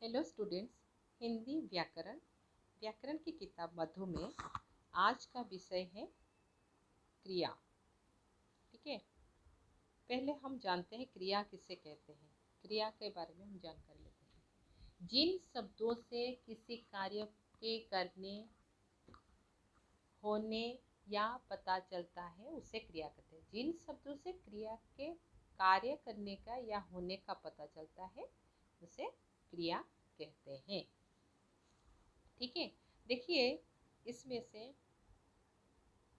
Hello students, Hindi व्याकरण व्याकरण की किताब मधु में आज का विषय है क्रिया। ठीक है, पहले हम जानते हैं क्रिया किसे कहते हैं। क्रिया के बारे में हम जानकारी लेते हैं। जिन शब्दों से किसी कार्य के करने, होने या पता चलता है उसे क्रिया कहते हैं। जिन शब्दों से क्रिया के कार्य करने का या होने का पता चलता है उसे क्रिया कहते हैं। ठीक है, देखिए इसमें से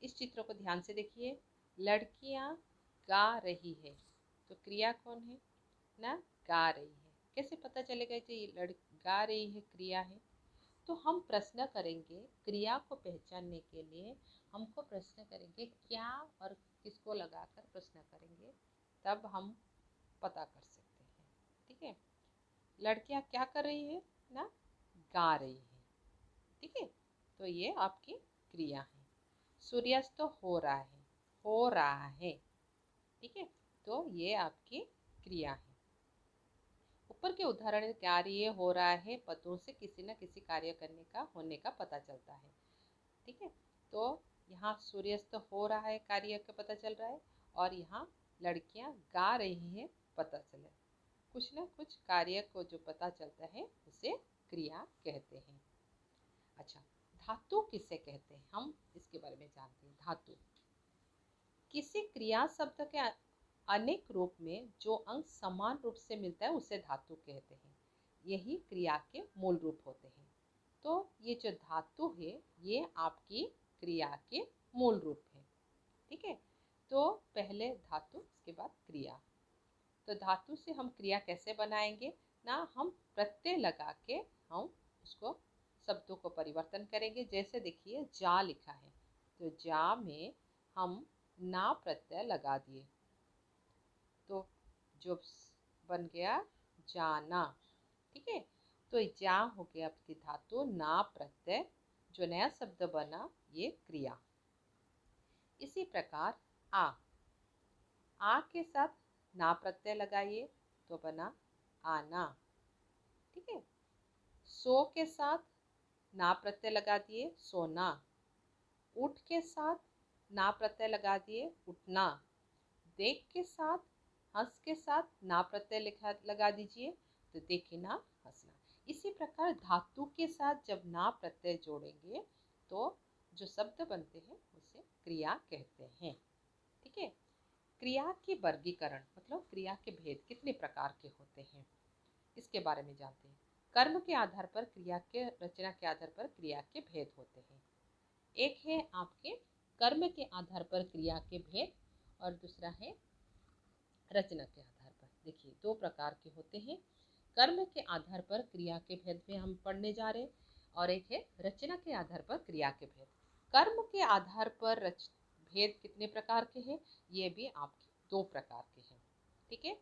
इस चित्र को ध्यान से देखिए। लड़कियां गा रही है, तो क्रिया कौन है ना, गा रही है। कैसे पता चलेगा कि ये गा रही है क्रिया है? तो हम प्रश्न करेंगे, क्रिया को पहचानने के लिए हमको प्रश्न करेंगे क्या और किसको लगाकर प्रश्न करेंगे, तब हम पता कर सकते हैं। ठीक है, लड़कियां क्या कर रही है ना, गा रही है। ठीक है, तो ये आपकी क्रिया है। सूर्यास्त हो रहा है, हो रहा है। ठीक है, तो ये आपकी क्रिया है। ऊपर के उदाहरण क्या रही है, हो रहा है पदों से किसी न किसी कार्य करने का, होने का पता चलता है। ठीक है, तो यहाँ सूर्यास्त हो रहा है कार्य का पता चल रहा है, और यहाँ लड़कियां गा रही है पता चला। कुछ न कुछ कार्य को जो पता चलता है उसे क्रिया कहते हैं। अच्छा, धातु किसे कहते हैं, हम इसके बारे में जानते हैं। धातु किसी क्रिया शब्द के अनेक रूप में जो अंग समान रूप से मिलता है उसे धातु कहते हैं। यही क्रिया के मूल रूप होते हैं। तो ये जो धातु है ये आपकी क्रिया के मूल रूप है। ठीक है, तो पहले धातु, इसके बाद क्रिया। तो धातु से हम क्रिया कैसे बनाएंगे ना, हम प्रत्यय लगा के हम उसको शब्दों को परिवर्तन करेंगे। जैसे देखिए जा लिखा है, तो जा में हम ना प्रत्यय लगा दिए, तो जो बन गया जाना। ठीक है, तो जा हो गया आपकी धातु, ना प्रत्यय जो नया शब्द बना ये क्रिया। इसी प्रकार आ के साथ ना प्रत्यय लगाइए तो बना आना। ठीक है, सो के साथ ना प्रत्यय लगा दिए सोना। उठ के साथ ना प्रत्यय लगा दिए उठना। देख के साथ, हंस के साथ ना प्रत्यय लगा दीजिए तो देखे ना हंसना। इसी प्रकार धातु के साथ जब ना प्रत्यय जोड़ेंगे तो जो शब्द बनते हैं उसे क्रिया कहते हैं। ठीक है, क्रिया की वर्गीकरण मतलब क्रिया के भेद कितने प्रकार के होते हैं इसके बारे में जानते हैं। कर्म के आधार पर क्रिया के, रचना के आधार पर क्रिया के भेद होते हैं। एक है आपके कर्म के आधार पर क्रिया के भेद, और दूसरा है रचना के आधार पर। देखिए दो प्रकार के होते हैं। कर्म के आधार पर क्रिया के भेद में हम पढ़ने जा रहे हैं, और एक है रचना के आधार पर क्रिया के भेद। कर्म के आधार पर भेद कितने प्रकार के हैं, ये भी आपके दो प्रकार के हैं। ठीक है,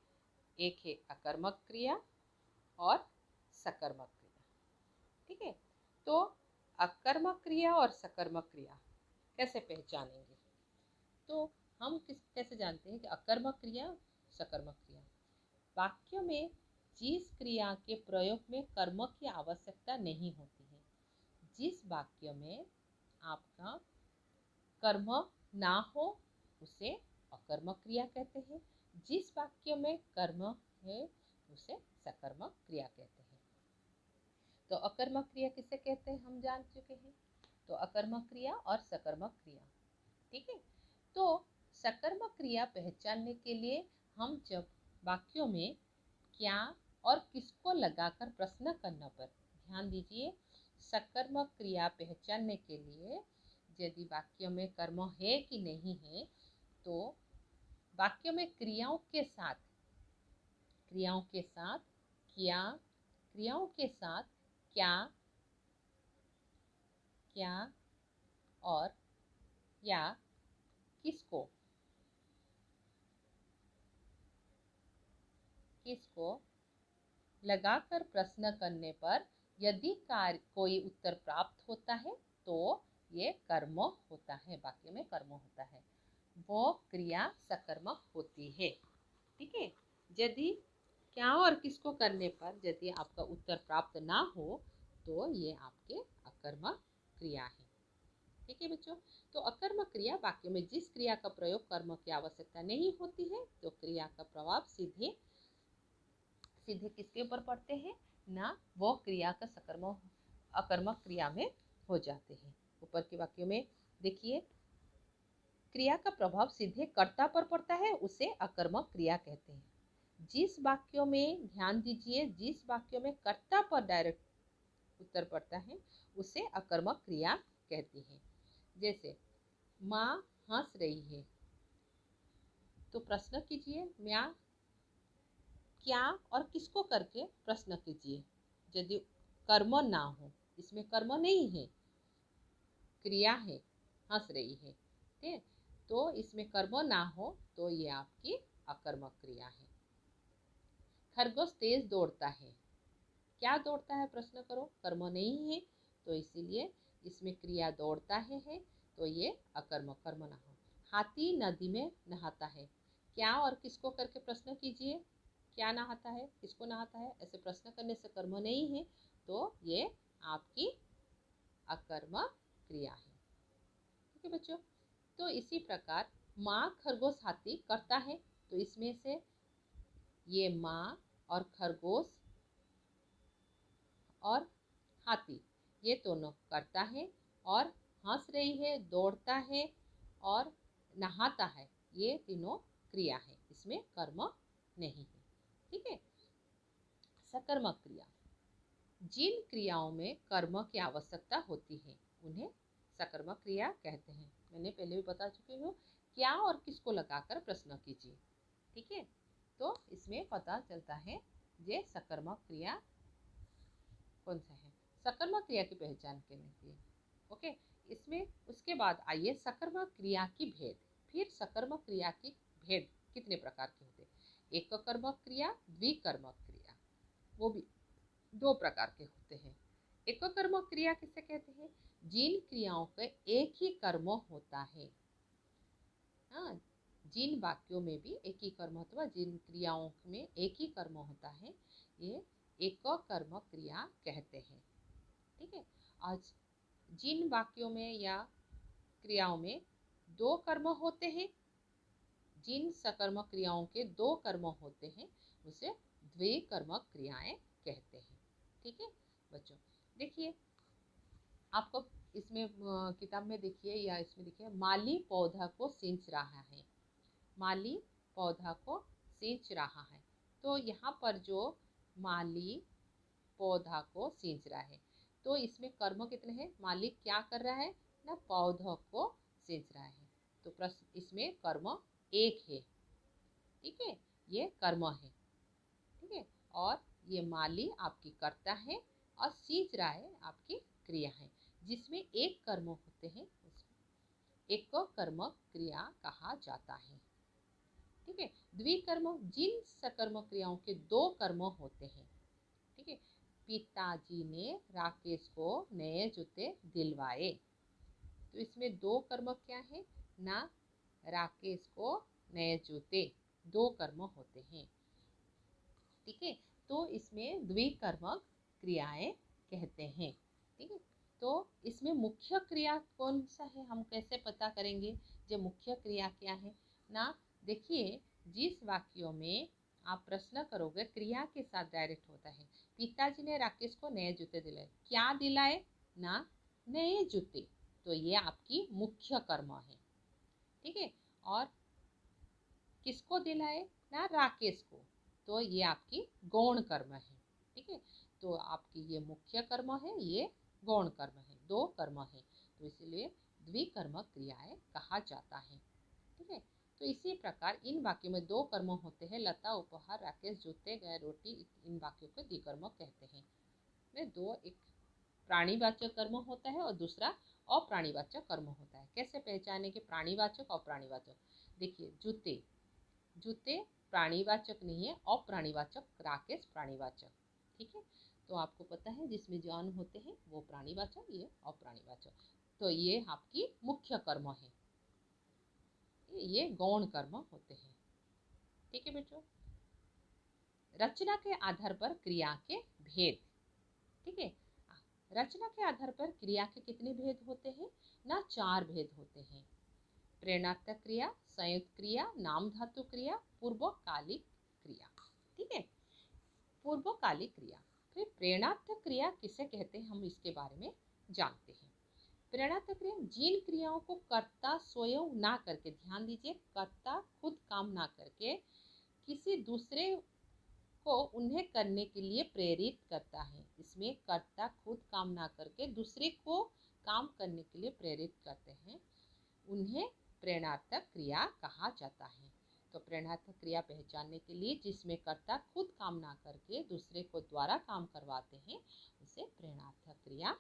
एक है अकर्मक क्रिया और सकर्मक क्रिया। ठीक है, तो अकर्मक क्रिया और सकर्मक क्रिया कैसे पहचानेंगे, तो हम कैसे जानते हैं कि अकर्मक क्रिया सकर्मक क्रिया। वाक्य में जिस क्रिया के प्रयोग में कर्म की आवश्यकता नहीं होती है, जिस वाक्य में आपका कर्म ना हो उसे अकर्मक क्रिया कहते हैं। जिस वाक्य में कर्म है उसे सकर्मक क्रिया कहते हैं। तो अकर्मक क्रिया किसे कहते हैं हम जान चुके हैं, तो अकर्मक क्रिया और सकर्मक क्रिया। ठीक है, तो सकर्मक क्रिया पहचानने के लिए हम जब वाक्यों में क्या और किसको लगाकर प्रश्न करना पर ध्यान दीजिए। सकर्मक क्रिया पहचानने के लिए यदि वाक्य में कर्म है कि नहीं है, तो वाक्य में क्रियाओं के साथ क्या, क्रियाओं के साथ क्या, क्या और या किसको लगाकर प्रश्न करने पर यदि कोई उत्तर प्राप्त होता है तो ये कर्म होता है, वाक्य में कर्म होता है, वो क्रिया सकर्मक होती है। ठीक है, यदि क्या और किसको करने पर यदि आपका उत्तर प्राप्त ना हो तो ये आपके अकर्मक क्रिया है। ठीक है बच्चों, तो अकर्मक क्रिया वाक्य में जिस क्रिया का प्रयोग कर्म की आवश्यकता नहीं होती है तो क्रिया का प्रभाव सीधे सीधे किसके ऊपर पड़ते हैं ना, वो क्रिया का सकर्मक अकर्मक क्रिया में हो जाते हैं। ऊपर के वाक्यों में देखिए, क्रिया का प्रभाव सीधे कर्ता पर पड़ता है उसे अकर्मक क्रिया कहते हैं। जिस वाक्यों में ध्यान दीजिए, जिस वाक्यों में कर्ता पर डायरेक्ट उत्तर पड़ता है उसे अकर्मक क्रिया कहती है। जैसे माँ हंस रही है, तो प्रश्न कीजिए माँ क्या और किसको करके प्रश्न कीजिए। यदि कर्म ना हो, इसमें कर्म नहीं है, क्रिया है, हंस रही है, ठीक है, तो इसमें कर्म ना हो तो ये आपकी अकर्मक क्रिया है। खरगोश तेज दौड़ता है, क्या दौड़ता है प्रश्न करो, कर्म नहीं है तो इसीलिए इसमें क्रिया दौड़ता है तो ये अकर्मक, कर्म ना हो। हाथी नदी में नहाता है, क्या और किसको करके प्रश्न कीजिए, क्या नहाता है, किसको नहाता है, ऐसे प्रश्न करने से कर्म नहीं है तो ये आपकी अकर्मक क्रिया है। ठीक है बच्चों, तो इसी प्रकार माँ खरगोश हाथी करता है, तो इसमें से ये माँ और खरगोश और हाथी ये दोनों करता है, और हंस रही है, दौड़ता है और नहाता है, ये तीनों क्रिया है, इसमें कर्म नहीं है। ठीक है। सकर्मक क्रिया, जिन क्रियाओं में कर्म की आवश्यकता होती है उन्हें सकर्मक क्रिया कहते हैं। मैंने पहले भी बता चुकी हूँ, क्या और किसको लगाकर प्रश्न कीजिए। ठीक है, तो इसमें पता चलता है ये सकर्मक क्रिया कौन सा है। सकर्मक क्रिया की पहचान करने की, ओके, इसमें उसके बाद आइए सकर्मक क्रिया की भेद। फिर सकर्मक क्रिया की भेद कितने प्रकार के होते हैं। एक कर्मक क्रिया, द्विकर्मक क्रिया, वो भी दो प्रकार के होते हैं। एक कर्मक क्रिया किसे कहते हैं, जिन क्रियाओं का एक ही कर्म होता है। हाँ, जिन वाक्यों में भी एक ही कर्म होता है, जिन क्रियाओं में एक ही कर्म होता है, ये एक कर्मक क्रिया कहते हैं। ठीक है, आज जिन वाक्यों में या क्रियाओं में दो कर्म होते हैं, जिन सकर्मक क्रियाओं के दो कर्म होते हैं उसे द्विकर्मक क्रियाएं कहते हैं। ठीक है बच्चों, देखिए आपको इसमें किताब में देखिए या इसमें देखिए, माली पौधा को सींच रहा है, माली पौधा को सींच रहा है, तो यहाँ पर जो माली पौधा को सींच रहा है, तो इसमें कर्म कितने हैं, मालिक क्या कर रहा है ना, पौधों को सींच रहा है, तो प्रश्न इसमें कर्म एक है। ठीक है, ये कर्म है। ठीक है, और ये माली आपकी कर्ता है और सींच रहा है आपकी क्रिया है, जिसमें एक कर्म होते हैं उसको एक कर्म क्रिया कहा जाता है। ठीक है, द्विकर्म, जिन सकर्म क्रियाओं के दो कर्म होते हैं। ठीक है, पिताजी ने राकेश को नए जूते दिलवाए, तो इसमें दो कर्म क्या है ना, राकेश को नए जूते, दो कर्म होते हैं। ठीक है, तो इसमें द्विकर्मक क्रियाएं कहते हैं। ठीक है, तो इसमें मुख्य क्रिया कौन सा है, हम कैसे पता करेंगे जो मुख्य क्रिया क्या है ना। देखिए, जिस वाक्यों में आप प्रश्न करोगे क्रिया के साथ डायरेक्ट होता है, पिताजी ने राकेश को नए जूते दिलाए, क्या दिलाए ना, नए जूते, तो ये आपकी मुख्य कर्म है। ठीक है, और किसको दिलाए ना, राकेश को, तो ये आपकी गौण कर्म है। ठीक है, तो आपकी ये मुख्य कर्म है, ये गौण कर्म है, दो कर्म है, तो इसलिए द्विकर्मक क्रियाएं कहा जाता है। ठीक है, तो इसी प्रकार इन वाक्यों में दो कर्म होते हैं, लता उपहार, राकेश जूते, गाय रोटी, इन वाक्यों को द्विकर्मक कहते हैं। में दो, एक प्राणीवाचक कर्म होता है और दूसरा अप्राणीवाचक कर्म होता है। कैसे पहचाने के प्राणीवाचक और अप्राणीवाचक, देखिए जूते, जूते प्राणीवाचक नहीं है, अप्राणीवाचक, राकेश प्राणीवाचक। ठीक है, तो आपको पता है जिसमें जॉन होते हैं वो प्राणीवाचक, ये अप्राणीवाचक, तो ये आपकी मुख्य कर्म है, ये गौण कर्म होते हैं। ठीक है बच्चों, रचना के आधार पर क्रिया के भेद। ठीक है, रचना के आधार पर क्रिया के कितने भेद होते हैं ना? 4 भेद होते हैं। प्रेरणात्मक क्रिया, संयुक्त क्रिया, नाम धातु क्रिया, पूर्वकालिक क्रिया। ठीक है, पूर्वकालिक क्रिया। फिर प्रेरणात्मक क्रिया किसे कहते हैं, हम इसके बारे में जानते हैं। प्रेरणात्मक क्रिया जिन क्रियाओं को कर्ता स्वयं ना करके, ध्यान दीजिए, कर्ता खुद काम ना करके किसी दूसरे को उन्हें करने के लिए प्रेरित करता है। इसमें कर्ता खुद काम ना करके दूसरे को काम करने के लिए प्रेरित करते हैं, उन्हें प्रेरणात्मक क्रिया कहा जाता है। तो प्रेरणात्मक क्रिया पहचानने के लिए जिसमें कर्ता खुद काम ना करके दूसरे को द्वारा काम करवाते हैं, उसे प्रेरणात्मक क्रिया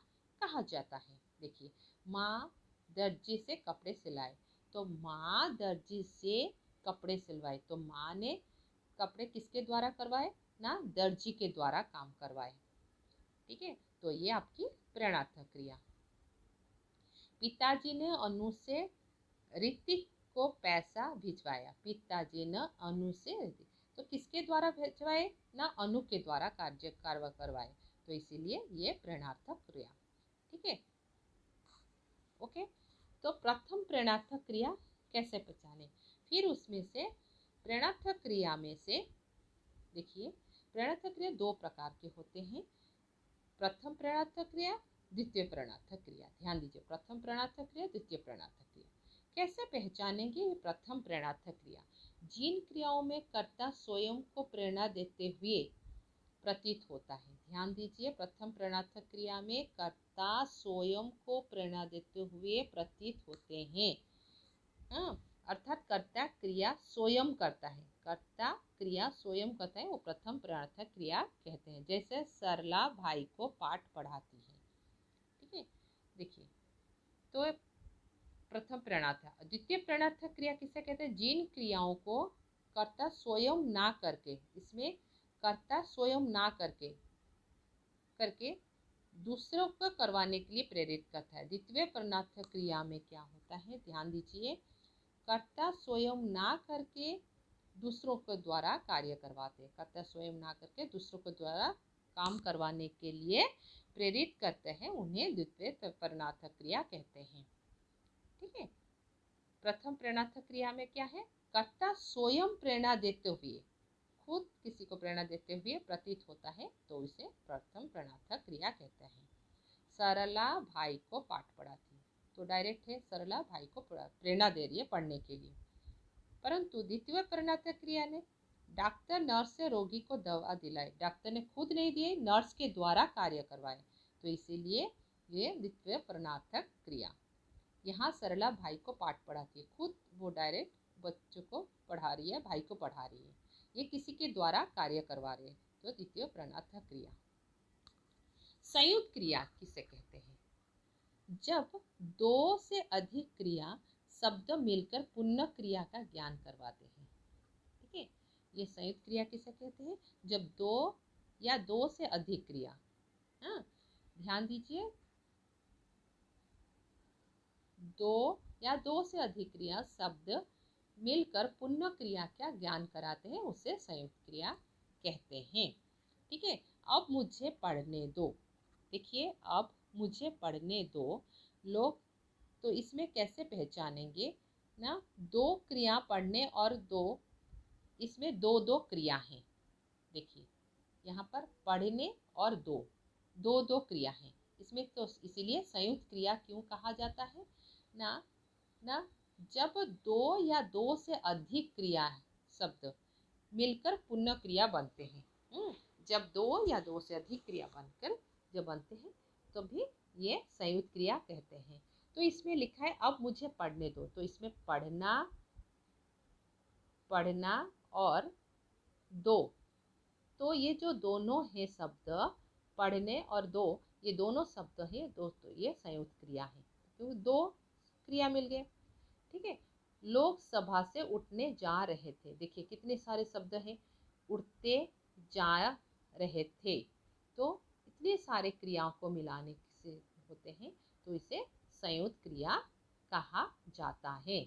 कहा जाता है। देखिए, माँ दर्जी से कपड़े सिलाए, तो माँ दर्जी से कपड़े सिलवाए, तो माँ ने कपड़े किसके द्वारा करवाए ना? दर्जी के द्वारा काम करवाए। ठीक है, तो ये आपकी प्रेरणात्मक क्रिया। पिताजी ने अनु से ऋतिक को पैसा भिजवाया, पिताजी ने अनु से ऋतिक, तो किसके द्वारा भिजवाए ना? अनु के द्वारा कार्य करवाए, तो इसीलिए ये प्रेरणात्मक क्रिया। ठीक है, ओके। तो प्रथम प्रेरणात्मक क्रिया कैसे पहचाने? फिर उसमें से प्रेरणात्मक क्रिया में से देखिए, प्रेरणात्मक क्रिया 2 प्रकार के होते हैं, प्रथम प्रेरणात्मक क्रिया, द्वितीय प्रेरणात्मक क्रिया। ध्यान दीजिए, प्रथम प्रेरणात्मक क्रिया, द्वितीय प्रेरणात्मक क्रिया। कैसे पहचानेंगे ये प्रथम प्रेरणात्मक क्रिया? जिन क्रियाओं में कर्ता स्वयं को प्रेरणा देते हुए प्रतीत होता है। ध्यान दीजिए, प्रथम प्रेरणात्मक क्रिया में कर्ता स्वयं को प्रेरणा देते हुए प्रतीत होते हैं। अर्थात कर्ता क्रिया स्वयं करता है, कर्ता क्रिया स्वयं करता है, वो प्रथम प्रेरणात्मक क्रिया कहते हैं। जैसे सरला भाई को पाठ पढ़ाती है। ठीक है, देखिए, तो प्रथम प्रेरणात्मक। द्वितीय प्रेरणात्मक क्रिया किसे कहते हैं? जिन क्रियाओं को कर्ता स्वयं ना करके, इसमें कर्ता स्वयं ना करके दूसरों को करवाने के लिए प्रेरित करता है। द्वितीय प्रेरणात्मक क्रिया में क्या होता है? ध्यान दीजिए, कर्ता स्वयं ना करके दूसरों के द्वारा कार्य करवाते हैं, कर्ता स्वयं ना करके दूसरों के द्वारा काम करवाने के लिए प्रेरित करते हैं, उन्हें द्वितीय प्रेरणात्मक क्रिया कहते हैं। ठीक है, प्रथम प्रेरणात्मक क्रिया में क्या है? कर्ता स्वयं प्रेरणा देते हुए, खुद किसी को प्रेरणा देते हुए प्रतीत होता है, तो इसे प्रथम प्रेरणात्मक क्रिया कहते हैं। सरला भाई को पाठ पढ़ाती, तो डायरेक्ट है, सरला भाई को प्रेरणा दे रही है पढ़ने के लिए। परंतु द्वितीय प्रेरणात्मक क्रिया ने डॉक्टर नर्स से रोगी को दवा दिलाई, डॉक्टर ने खुद नहीं दिए, नर्स के द्वारा कार्य करवाए, तो इसीलिए ये द्वितीय प्रेरणात्मक क्रिया। यहाँ सरला भाई को पाठ पढ़ाती है, खुद वो डायरेक्ट बच्चों को पढ़ा रही है, भाई को पढ़ा रही है, ये किसी के द्वारा कार्य करवा रहे हैं, तो द्वितीय प्रेरणात्मक क्रिया। संयुक्त क्रिया किसे कहते हैं? जब 2 से अधिक क्रिया शब्द मिलकर पुनः क्रिया का ज्ञान करवाते हैं। ठीक है, ये संयुक्त क्रिया किसे कहते हैं? जब 2 या 2 से अधिक क्रिया, ध्यान दीजिए, 2 या 2 से अधिक क्रिया शब्द मिलकर पुनः क्रिया का ज्ञान कराते हैं, उसे संयुक्त क्रिया कहते हैं। ठीक है, अब मुझे पढ़ने दो। देखिए, अब मुझे पढ़ने दो, लोग तो इसमें कैसे पहचानेंगे ना? 2 क्रिया पढ़ने और 2, इसमें 2 क्रिया हैं। देखिए, यहाँ पर पढ़ने और 2 क्रिया हैं इसमें, तो इसीलिए संयुक्त क्रिया क्यों कहा जाता है ना? जब 2 या 2 से अधिक क्रिया शब्द मिलकर पुनः क्रिया बनते हैं, जब 2 या 2 से अधिक क्रिया बनकर जब बनते हैं, तो भी ये संयुक्त क्रिया कहते हैं। तो इसमें लिखा है अब मुझे पढ़ने दो, तो इसमें पढ़ना और 2, तो ये जो दोनों है शब्द, पढ़ने और 2, ये दोनों शब्द है दोस्तों, ये संयुक्त क्रिया है, क्योंकि 2 क्रिया मिल गए। ठीक है, लोग सभा से उठने जा रहे थे, देखिए कितने सारे शब्द हैं, उठते जा रहे थे, तो इतने सारे क्रियाओं को मिलाने से होते हैं, तो इसे संयुक्त क्रिया कहा जाता है।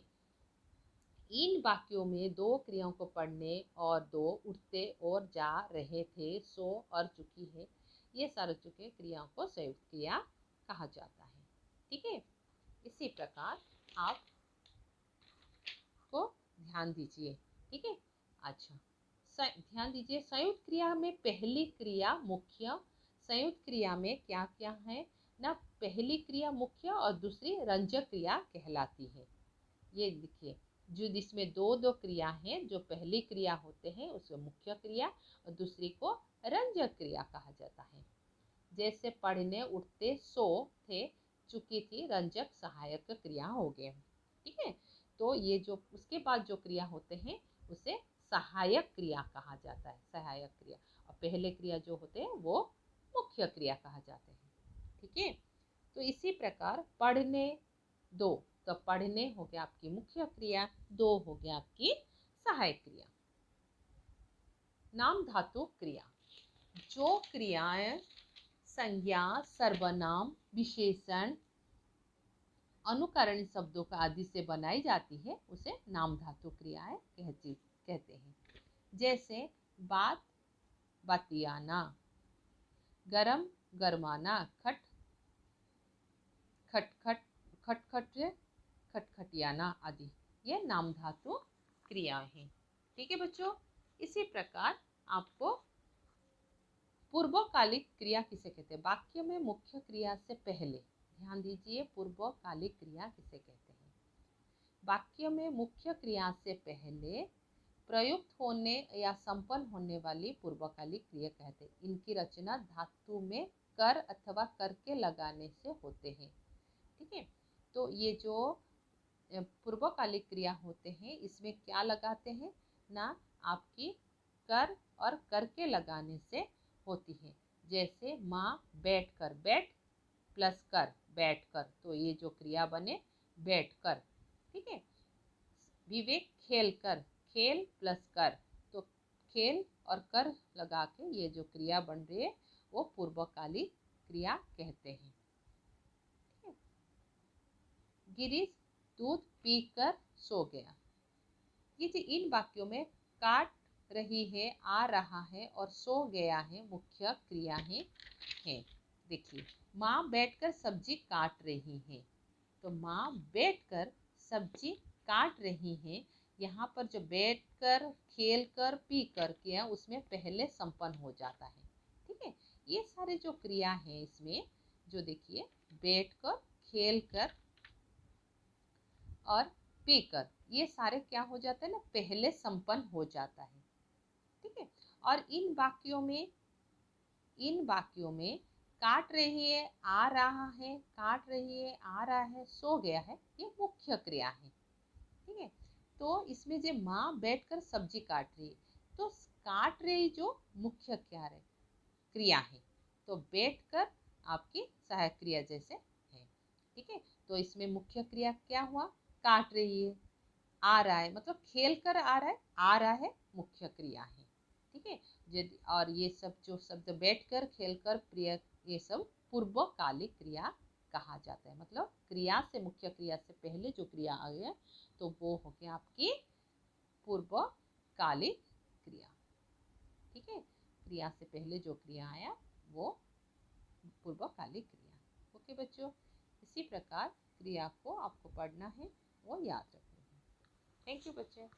इन वाक्यों में दो क्रियाओं को पढ़ने और दो उठते और जा रहे थे, सो और चुकी है, ये सारे चुके क्रियाओं को संयुक्त क्रिया कहा जाता है। ठीक है, इसी प्रकार आप को ध्यान दीजिए। ठीक है, अच्छा ध्यान दीजिए, संयुक्त क्रिया में पहली क्रिया मुख्य, संयुक्त क्रिया में क्या क्या है ना, पहली क्रिया मुख्य और दूसरी रंजक क्रिया कहलाती है। ये देखिए, जो जिसमें दो दो क्रिया हैं, जो पहली क्रिया होते हैं उसको मुख्य क्रिया और दूसरी को रंजक क्रिया कहा जाता है। जैसे पढ़ने, उठते, सो थे, चुकी थी, रंजक सहायक क्रिया हो गए। ठीक है, तो ये जो उसके बाद जो क्रिया होते हैं उसे सहायक क्रिया कहा जाता है, सहायक क्रिया। और पहले क्रिया जो होते हैं वो मुख्य क्रिया कहा जाते हैं। ठीक है, तो इसी प्रकार पढ़ने दो, तो पढ़ने हो गया आपकी मुख्य क्रिया, दो हो गया आपकी सहायक क्रिया। नाम धातु क्रिया, जो क्रियाएं संज्ञा, सर्वनाम, विशेषण, अनुकरण शब्दों का आदि से बनाई जाती है उसे नाम धातु क्रियाएं कहते हैं। जैसे बात, बतियाना, गरम, गरमाना, खट खट खट खट खट खटखटियाना आदि, ये नाम धातु क्रियाएं हैं। ठीक है बच्चों, इसी प्रकार आपको पूर्वकालिक क्रिया किसे कहते हैं, वाक्य में मुख्य क्रिया से पहले, ध्यान दीजिए, पूर्वकालिक क्रिया किसे कहते हैं। वाक्य में मुख्य क्रिया से पहले प्रयुक्त होने या संपन्न होने वाली पूर्वकालिक क्रिया कहते हैं। इनकी रचना धातु में कर अथवा कर के लगाने से होते हैं। ठीक है, तो ये जो पूर्वकालिक क्रिया होते हैं इसमें क्या लगाते हैं ना, आपकी कर और करके लगाने से होती है। जैसे माँ बैठ कर, बैठ प्लस कर, बैठ कर, तो ये जो क्रिया बने बैठ कर। ठीक है, विवेक खेल कर, खेल प्लस कर, तो खेल और कर लगा के ये जो क्रिया बन रही है वो पूर्वकालिक क्रिया कहते हैं। गिरीश दूध पीकर सो गया, ये जो इन वाक्यों में काट रही है, आ रहा है और सो गया है मुख्य क्रिया है। देखिए, माँ बैठकर सब्जी काट रही है, तो माँ बैठकर सब्जी काट रही है। यहाँ पर जो बैठकर, खेलकर, पीकर किया उसमें पहले संपन्न हो जाता है। ठीक है, ये सारे जो क्रिया है इसमें जो देखिए बैठकर, खेलकर और पीकर, ये सारे क्या हो जाता है ना, पहले संपन्न हो जाता है। ठीक है, और इन वाक्यों में काट रही है, आ रहा है, काट रही है, आ रहा है, सो गया है, ये मुख्य क्रिया है। ठीक है, तो इसमें जो माँ बैठकर सब्जी काट रही है, तो काट रही जो मुख्य क्रिया है, तो बैठकर आपकी सहायक क्रिया जैसे है। ठीक है, तो इसमें मुख्य क्रिया क्या हुआ, काट रही है, आ रहा है, मतलब खेल कर आ रहा है, आ रहा है मुख्य क्रिया है। ठीक है, और ये सब जो शब्द बैठकर, खेलकर, प्रिय, ये सब पूर्वकालिक क्रिया कहा जाता है। मतलब क्रिया से, मुख्य क्रिया से पहले जो क्रिया आ गया तो वो हो गया आपकी पूर्वकालिक क्रिया। ठीक है, क्रिया से पहले जो क्रिया आया वो पूर्वकालिक क्रिया। ओके बच्चों, इसी प्रकार क्रिया को आपको पढ़ना है, वो याद रखना है। थैंक यू बच्चे।